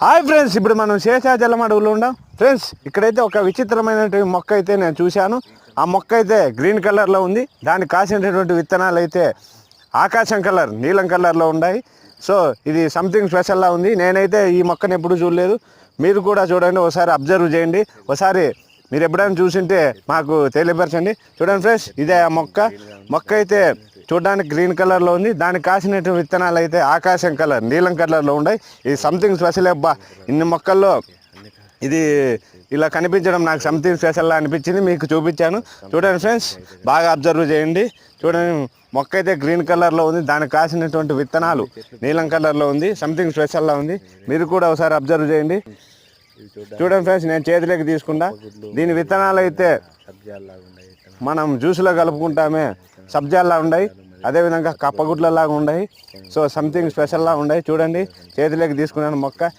Hi friends, ఇప్పుడు మనం శేషాచలం అడవులో ఉన్నాం. ఫ్రెండ్స్, ఇక్కడైతే ఒక విచిత్రమైనటువంటి మొక్క అయితే నేను చూశాను. ఆ మొక్క అయితే గ్రీన్ కలర్లో ఉంది. దానికి కాసినటువంటి విత్తనాలు అయితే ఆకాశం కలర్, నీలం కలర్లో ఉన్నాయి. సో ఇది సంథింగ్ స్పెషల్లా ఉంది. నేనైతే ఈ మొక్కను ఎప్పుడు చూడలేదు. మీరు కూడా చూడండి, ఒకసారి అబ్జర్వ్ చేయండి. ఒకసారి మీరు ఎప్పుడైనా చూసింటే మాకు తెలియపరచండి. చూడండి ఫ్రెండ్స్, ఇదే ఆ మొక్క అయితే చూడడానికి గ్రీన్ కలర్లో ఉంది. దానికి కాసినటువంటి విత్తనాలు అయితే ఆకాశం కలర్, నీలం కలర్లో ఉన్నాయి. ఇది సంథింగ్ స్పెషల్ అబ్బా. ఇన్ని మొక్కల్లో ఇది ఇలా కనిపించడం నాకు సంథింగ్ స్పెషల్లా అనిపించింది. మీకు చూపించాను. చూడండి ఫ్రెండ్స్, బాగా అబ్జర్వ్ చేయండి. చూడండి, మొక్క అయితే గ్రీన్ కలర్లో ఉంది. దానికి కాసినటువంటి విత్తనాలు నీలం కలర్లో ఉంది. సంథింగ్ స్పెషల్లా ఉంది. మీరు కూడా ఒకసారి అబ్జర్వ్ చేయండి. చూడండి ఫ్రెండ్స్, నేను చేతిలోకి తీసుకుంటా. దీని విత్తనాలు అయితే మనం జ్యూస్లో కలుపుకుంటామే, సబ్జాల్లా ఉన్నాయి. అదేవిధంగా కప్పగుడ్లలాగా ఉన్నాయి. సో సంథింగ్ స్పెషల్లా ఉన్నాయి. చూడండి, చేతిలోకి తీసుకున్నాను మొక్క.